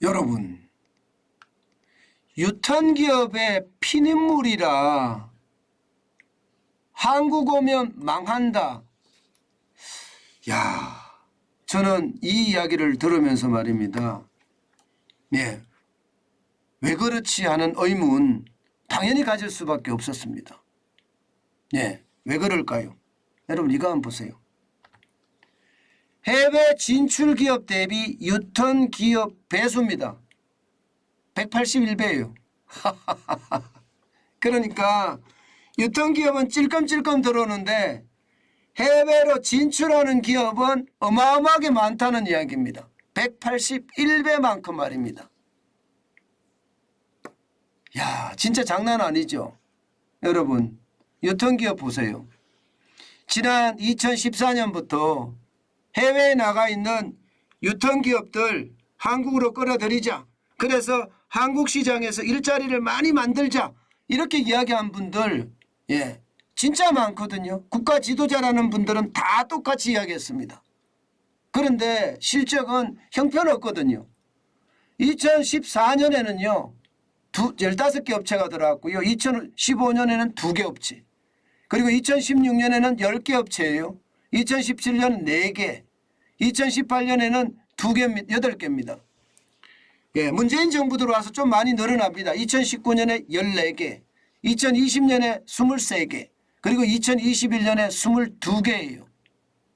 여러분, 유턴기업의 피눈물이라 한국 오면 망한다. 야, 저는 이 이야기를 들으면서 말입니다. 예, 왜 그렇지 하는 의문 당연히 가질 수밖에 없었습니다. 예, 왜 그럴까요? 여러분 이거 한번 보세요. 해외 진출 기업 대비 유턴 기업 배수입니다. 181배예요. 그러니까 유턴 기업은 찔끔찔끔 들어오는데 해외로 진출하는 기업은 어마어마하게 많다는 이야기입니다. 181배만큼 말입니다. 야, 진짜 장난 아니죠. 여러분 유턴기업 보세요. 지난 2014년부터 해외에 나가 있는 유턴기업들 한국으로 끌어들이자. 그래서 한국 시장에서 일자리를 많이 만들자. 이렇게 이야기한 분들 진짜 많거든요. 국가 지도자라는 분들은 다 똑같이 이야기했습니다. 그런데 실적은 형편없거든요. 2014년에는요. 15개 업체가 들어왔고요. 2015년에는 2개 업체. 그리고 2016년에는 10개 업체예요. 2017년은 4개. 2018년에는 2개, 8개입니다. 예, 문재인 정부 들어와서 좀 많이 늘어납니다. 2019년에 14개, 2020년에 23개, 그리고 2021년에 22개예요.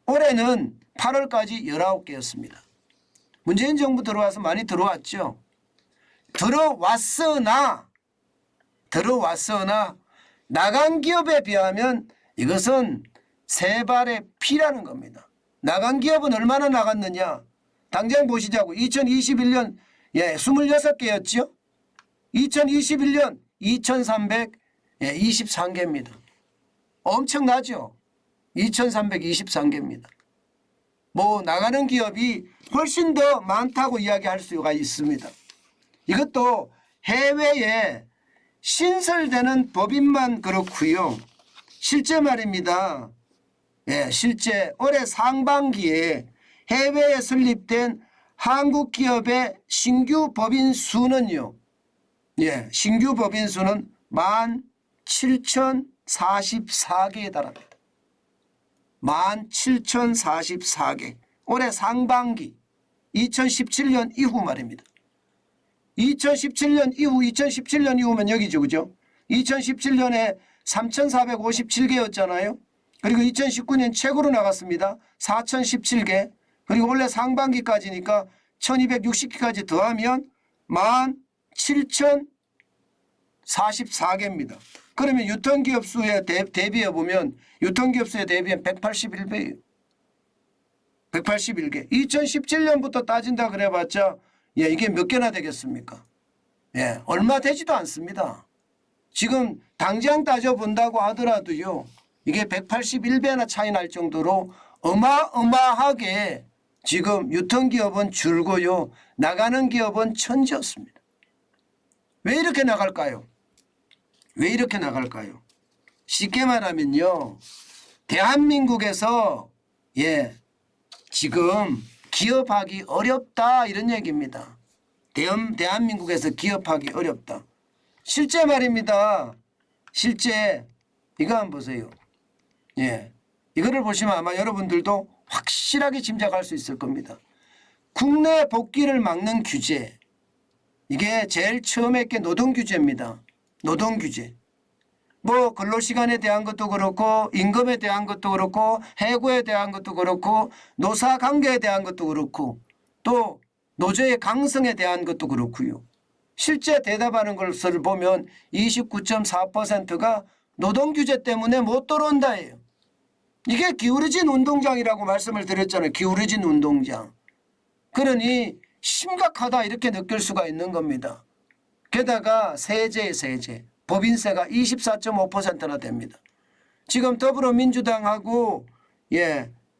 올해는 8월까지 19개였습니다. 문재인 정부 들어와서 많이 들어왔죠. 들어왔으나 나간 기업에 비하면 이것은 세 발의 피라는 겁니다. 나간 기업은 얼마나 나갔느냐. 당장 보시자고. 2021년 26개였죠. 2021년 2323개입니다. 엄청나죠. 2323개입니다. 뭐 나가는 기업이 훨씬 더 많다고 이야기할 수가 있습니다. 이것도 해외에 신설되는 법인만 그렇고요. 실제 말입니다. 실제 올해 상반기에 해외에 설립된 한국 기업의 신규 법인 수는요. 신규 법인 수는 17,044개에 달합니다. 17,044개. 올해 상반기 2017년 이후 말입니다. 2017년 이후면 여기죠. 그죠? 2017년에 3,457개였잖아요. 그리고 2019년 최고로 나갔습니다. 4,017개. 그리고 원래 상반기까지니까 1,260개까지 더하면 17,044개입니다. 그러면 유턴기업 수에 대비해 보면 유턴기업 수에 대비한 181배예요. 181개. 2017년부터 따진다 그래봤자 이게 몇 개나 되겠습니까? 얼마 되지도 않습니다. 지금 당장 따져본다고 하더라도요. 이게 181배나 차이 날 정도로 어마어마하게 지금 유턴기업은 줄고요. 나가는 기업은 천지였습니다. 왜 이렇게 나갈까요? 왜 이렇게 나갈까요? 쉽게 말하면요. 대한민국에서 지금 기업하기 어렵다 이런 얘기입니다. 대한민국에서 기업하기 어렵다. 실제 말입니다. 실제 이거 한번 보세요. 이거를 보시면 아마 여러분들도 확실하게 짐작할 수 있을 겁니다. 국내 복귀를 막는 규제. 이게 제일 처음에 게 노동규제입니다. 노동규제. 뭐 근로시간에 대한 것도 그렇고 임금에 대한 것도 그렇고 해고에 대한 것도 그렇고 노사관계에 대한 것도 그렇고 또 노조의 강성에 대한 것도 그렇고요. 실제 대답하는 것을 보면 29.4%가 노동규제 때문에 못 들어온다예요. 이게 기울어진 운동장이라고 말씀을 드렸잖아요. 기울어진 운동장. 그러니 심각하다 이렇게 느낄 수가 있는 겁니다. 게다가 세제. 법인세가 24.5%나 됩니다. 지금 더불어민주당하고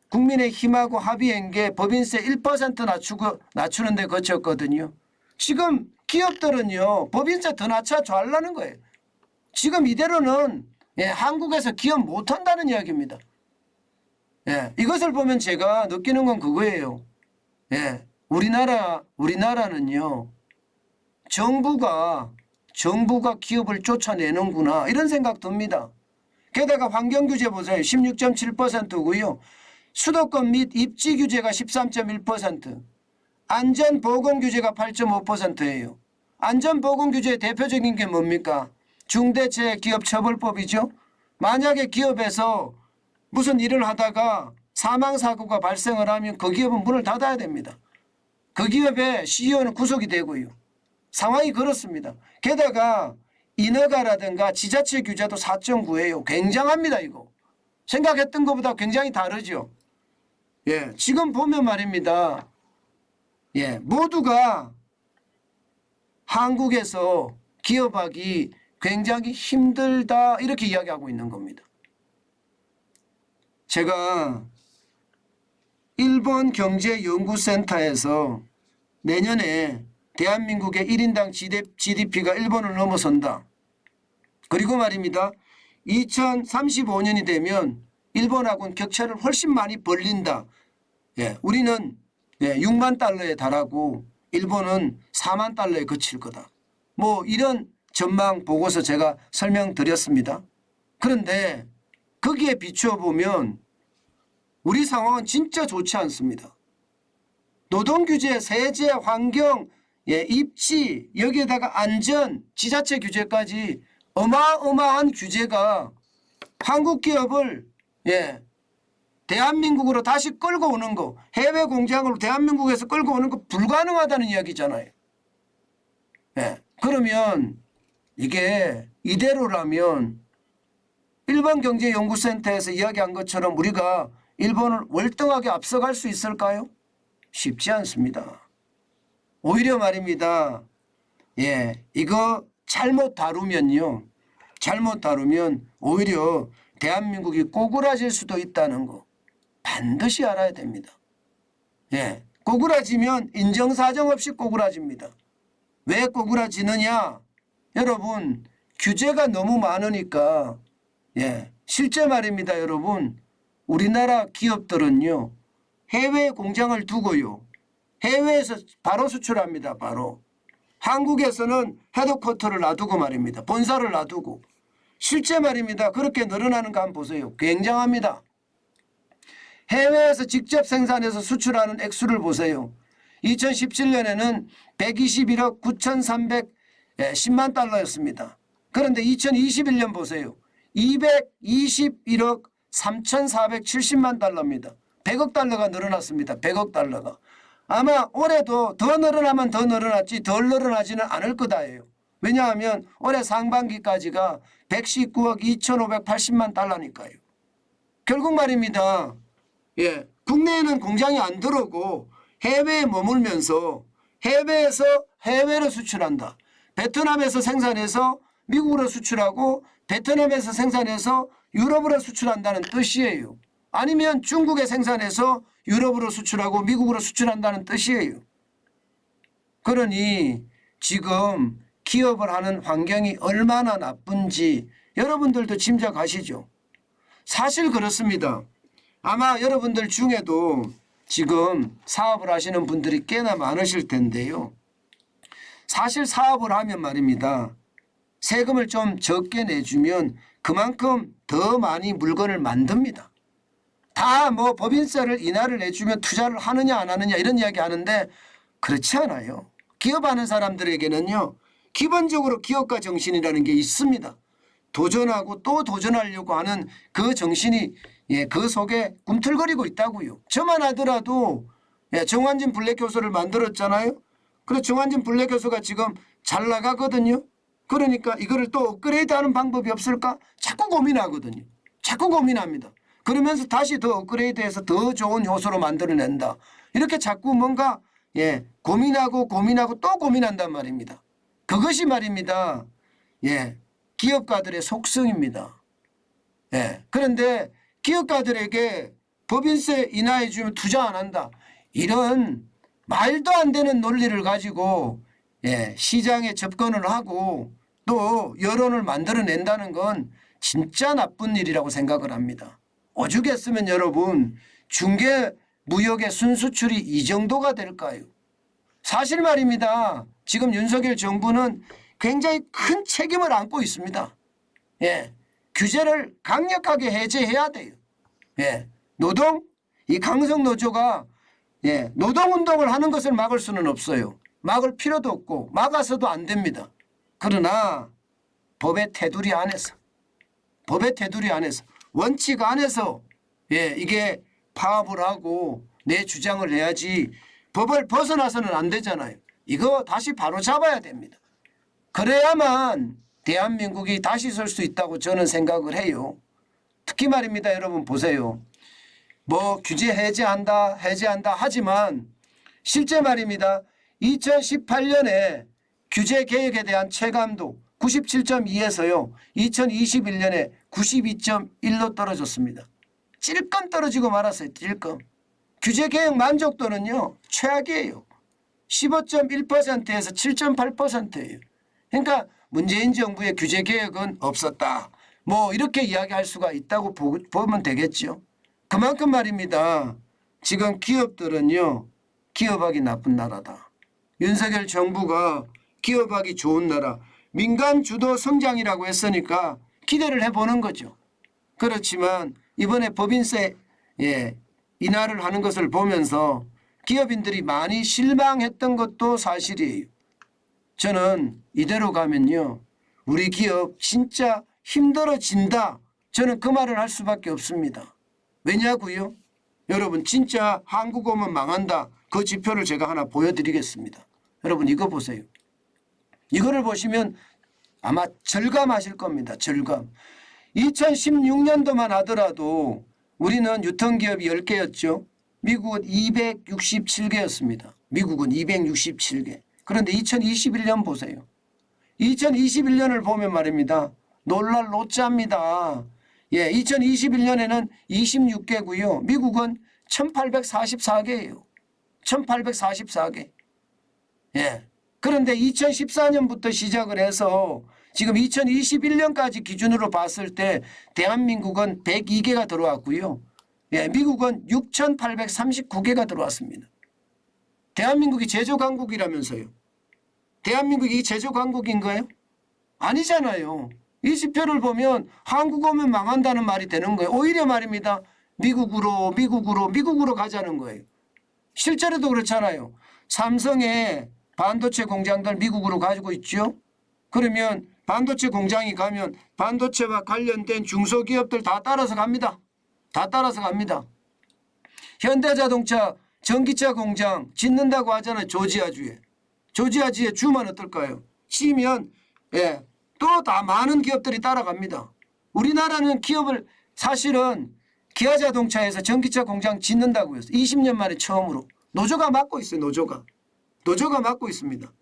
국민의힘하고 합의한 게 법인세 1% 낮추는 데 거쳤거든요. 지금 기업들은요. 법인세 더 낮춰 주려는 거예요. 지금 이대로는 한국에서 기업 못한다는 이야기입니다. 이것을 보면 제가 느끼는 건 그거예요. 우리나라는요. 정부가 기업을 쫓아내는구나 이런 생각 듭니다. 게다가 환경규제 보세요. 16.7%고요. 수도권 및 입지 규제가 13.1%, 안전보건규제가 8.5%예요. 안전보건규제의 대표적인 게 뭡니까? 중대재해기업처벌법이죠. 만약에 기업에서 무슨 일을 하다가 사망사고가 발생을 하면 그 기업은 문을 닫아야 됩니다. 그 기업의 CEO는 구속이 되고요. 상황이 그렇습니다. 게다가 인허가라든가 지자체 규제도 4.9예요. 굉장합니다. 이거. 생각했던 것보다 굉장히 다르죠. 예, 지금 보면 말입니다. 예, 모두가 한국에서 기업하기 굉장히 힘들다 이렇게 이야기하고 있는 겁니다. 제가 일본 경제연구센터에서 내년에 대한민국의 1인당 GDP가 일본을 넘어선다. 그리고 말입니다. 2035년이 되면 일본하고는 격차를 훨씬 많이 벌린다. 예, 우리는 6만 달러에 달하고 일본은 4만 달러에 그칠 거다. 뭐 이런 전망 보고서 제가 설명드렸습니다. 그런데 거기에 비추어 보면 우리 상황은 진짜 좋지 않습니다. 노동규제, 세제, 환경, 입지, 여기에다가 안전, 지자체 규제까지 어마어마한 규제가 한국 기업을 대한민국으로 다시 끌고 오는 거, 해외 공장으로 대한민국에서 끌고 오는 거 불가능하다는 이야기잖아요. 그러면 이게 이대로라면 일본경제연구센터에서 이야기한 것처럼 우리가 일본을 월등하게 앞서갈 수 있을까요? 쉽지 않습니다. 오히려 말입니다. 이거 잘못 다루면요. 잘못 다루면 오히려 대한민국이 꼬꾸라질 수도 있다는 거 반드시 알아야 됩니다. 꼬꾸라지면 인정사정 없이 꼬꾸라집니다. 왜 꼬꾸라지느냐? 여러분 규제가 너무 많으니까 실제 말입니다. 여러분 우리나라 기업들은요. 해외 공장을 두고요. 해외에서 바로 수출합니다. 바로. 한국에서는 헤드쿼터를 놔두고 말입니다. 본사를 놔두고. 실제 말입니다. 그렇게 늘어나는 거 한번 보세요. 굉장합니다. 해외에서 직접 생산해서 수출하는 액수를 보세요. 2017년에는 121억 9,310만 달러였습니다. 그런데 2021년 보세요. 221억 3,470만 달러입니다. 100억 달러가 늘어났습니다. 100억 달러가. 아마 올해도 더 늘어나면 더 늘어났지 덜 늘어나지는 않을 거다예요. 왜냐하면 올해 상반기까지가 119억 2,580만 달러니까요. 결국 말입니다. 국내에는 공장이 안 들어오고 해외에 머물면서 해외에서 해외로 수출한다. 베트남에서 생산해서 미국으로 수출하고 베트남에서 생산해서 유럽으로 수출한다는 뜻이에요. 아니면 중국에 생산해서 유럽으로 수출하고 미국으로 수출한다는 뜻이에요. 그러니 지금 기업을 하는 환경이 얼마나 나쁜지 여러분들도 짐작하시죠. 사실 그렇습니다. 아마 여러분들 중에도 지금 사업을 하시는 분들이 꽤나 많으실 텐데요. 사실 사업을 하면 말입니다. 세금을 좀 적게 내주면 그만큼 더 많이 물건을 만듭니다. 다 뭐 법인세를 인하를 내주면 투자를 하느냐 안 하느냐 이런 이야기 하는데 그렇지 않아요. 기업하는 사람들에게는요. 기본적으로 기업가 정신이라는 게 있습니다. 도전하고 또 도전하려고 하는 그 정신이 그 속에 꿈틀거리고 있다고요. 저만 하더라도 정환진 블랙교수를 만들었잖아요. 그래서 정환진 블랙교수가 지금 잘 나가거든요. 그러니까 이거를 또 업그레이드하는 방법이 없을까? 자꾸 고민하거든요. 자꾸 고민합니다. 그러면서 다시 더 업그레이드해서 더 좋은 요소로 만들어낸다. 이렇게 자꾸 뭔가 고민하고 또 고민한단 말입니다. 그것이 말입니다. 기업가들의 속성입니다. 그런데 기업가들에게 법인세 인하해 주면 투자 안 한다. 이런 말도 안 되는 논리를 가지고 시장에 접근을 하고 또 여론을 만들어낸다는 건 진짜 나쁜 일이라고 생각을 합니다. 오죽했으면 여러분 중개 무역의 순수출이 이 정도가 될까요? 사실 말입니다. 지금 윤석열 정부는 굉장히 큰 책임을 안고 있습니다. 예, 규제를 강력하게 해제해야 돼요. 예, 이 강성노조가 노동운동을 하는 것을 막을 수는 없어요. 막을 필요도 없고 막아서도 안 됩니다. 그러나 법의 테두리 안에서 원칙 안에서 이게 파업을 하고 내 주장을 해야지 법을 벗어나서는 안 되잖아요. 이거 다시 바로 잡아야 됩니다. 그래야만 대한민국이 다시 설 수 있다고 저는 생각을 해요. 특히 말입니다. 여러분 보세요. 뭐 규제 해제한다 하지만 실제 말입니다. 2018년에 규제 개혁에 대한 체감도 97.2에서요. 2021년에 92.1로 떨어졌습니다. 찔끔 떨어지고 말았어요. 찔끔. 규제 개혁 만족도는요. 최악이에요. 15.1%에서 7.8%예요. 그러니까 문재인 정부의 규제 개혁은 없었다. 뭐 이렇게 이야기할 수가 있다고 보면 되겠죠. 그만큼 말입니다. 지금 기업들은요. 기업하기 나쁜 나라다. 윤석열 정부가 기업하기 좋은 나라. 민간 주도 성장이라고 했으니까 기대를 해보는 거죠. 그렇지만 이번에 법인세 인하를 하는 것을 보면서 기업인들이 많이 실망했던 것도 사실이에요. 저는 이대로 가면요. 우리 기업 진짜 힘들어진다. 저는 그 말을 할 수밖에 없습니다. 왜냐고요? 여러분 진짜 한국 오면 망한다. 그 지표를 제가 하나 보여드리겠습니다. 여러분 이거 보세요. 이거를 보시면 아마 절감하실 겁니다. 절감. 2016년도만 하더라도 우리는 유통기업이 10개였죠. 미국은 267개였습니다. 미국은 267개. 그런데 2021년 보세요. 2021년을 보면 말입니다. 놀랄 노짜입니다. 2021년에는 26개고요. 미국은 1844개예요. 1844개. 그런데 2014년부터 시작을 해서 지금 2021년까지 기준으로 봤을 때 대한민국은 102개가 들어왔고요. 미국은 6,839개가 들어왔습니다. 대한민국이 제조강국이라면서요. 대한민국이 제조강국인가요? 아니잖아요. 이 지표를 보면 한국 오면 망한다는 말이 되는 거예요. 오히려 말입니다. 미국으로 가자는 거예요. 실제로도 그렇잖아요. 삼성의 반도체 공장들 미국으로 가지고 있죠. 그러면 반도체 공장이 가면 반도체와 관련된 중소기업들 다 따라서 갑니다. 다 따라서 갑니다. 현대자동차 전기차 공장 짓는다고 하잖아요. 조지아주에. 조지아주에 주면 어떨까요? 지면 또 다 많은 기업들이 따라갑니다. 우리나라는 기업을 사실은 기아자동차에서 전기차 공장 짓는다고 했어요. 20년 만에 처음으로. 노조가 맡고 있어요. 노조가 맡고 있습니다.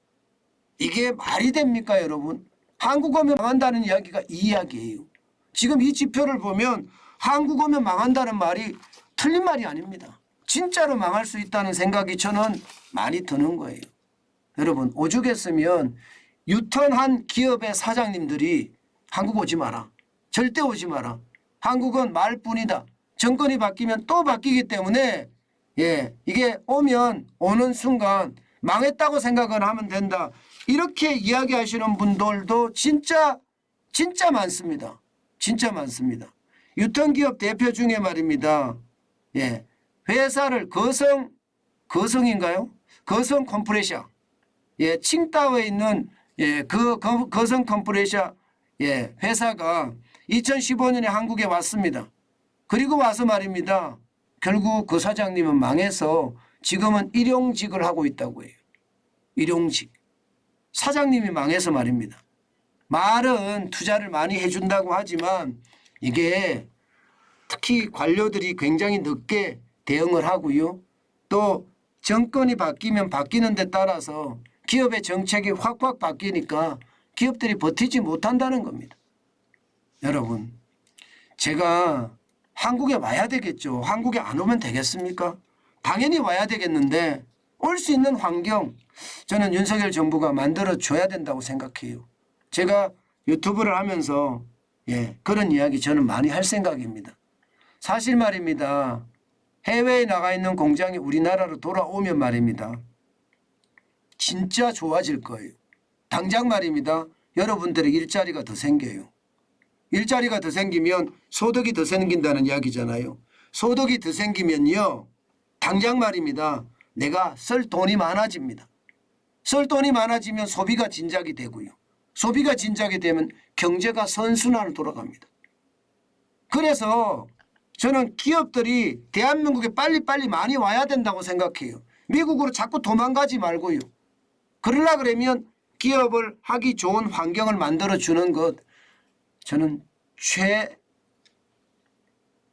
이게 말이 됩니까 여러분? 한국 오면 망한다는 이야기가 이 이야기예요. 지금 이 지표를 보면 한국 오면 망한다는 말이 틀린 말이 아닙니다. 진짜로 망할 수 있다는 생각이 저는 많이 드는 거예요. 여러분 오죽했으면 유턴한 기업의 사장님들이 한국 오지 마라. 절대 오지 마라. 한국은 말뿐이다. 정권이 바뀌면 또 바뀌기 때문에 이게 오는 순간 망했다고 생각을 하면 된다. 이렇게 이야기하시는 분들도 진짜 많습니다. 진짜 많습니다. 유통기업 대표 중에 말입니다. 회사를 거성인가요? 거성 컴프레셔. 칭다오에 있는 그 거성 컴프레셔 회사가 2015년에 한국에 왔습니다. 그리고 와서 말입니다. 결국 그 사장님은 망해서 지금은 일용직을 하고 있다고 해요. 일용직. 사장님이 망해서 말입니다. 말은 투자를 많이 해준다고 하지만 이게 특히 관료들이 굉장히 늦게 대응을 하고요. 또 정권이 바뀌면 바뀌는 데 따라서 기업의 정책이 확 바뀌니까 기업들이 버티지 못한다는 겁니다. 여러분 제가 한국에 와야 되겠죠. 한국에 안 오면 되겠습니까? 당연히 와야 되겠는데 올 수 있는 환경 저는 윤석열 정부가 만들어줘야 된다고 생각해요. 제가 유튜브를 하면서 그런 이야기 저는 많이 할 생각입니다. 사실 말입니다. 해외에 나가 있는 공장이 우리나라로 돌아오면 말입니다. 진짜 좋아질 거예요. 당장 말입니다. 여러분들의 일자리가 더 생겨요. 일자리가 더 생기면 소득이 더 생긴다는 이야기잖아요. 소득이 더 생기면요. 당장 말입니다. 내가 쓸 돈이 많아집니다. 쓸 돈이 많아지면 소비가 진작이 되고요. 소비가 진작이 되면 경제가 선순환으로 돌아갑니다. 그래서 저는 기업들이 대한민국에 빨리빨리 많이 와야 된다고 생각해요. 미국으로 자꾸 도망가지 말고요. 그러려 그러면 기업을 하기 좋은 환경을 만들어주는 것, 저는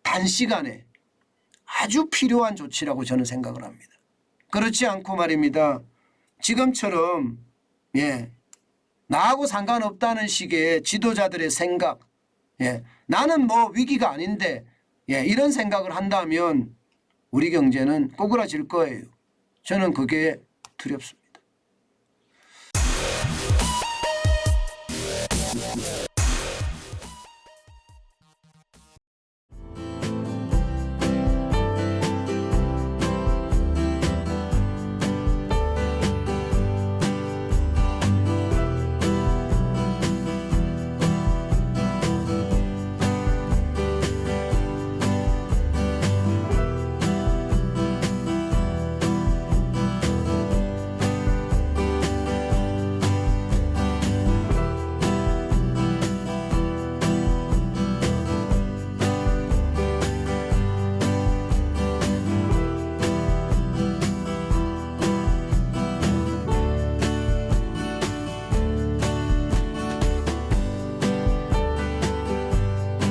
단시간에 아주 필요한 조치라고 저는 생각을 합니다. 그렇지 않고 말입니다. 지금처럼 나하고 상관없다는 식의 지도자들의 생각, 나는 뭐 위기가 아닌데 이런 생각을 한다면 우리 경제는 꼬그라질 거예요. 저는 그게 두렵습니다.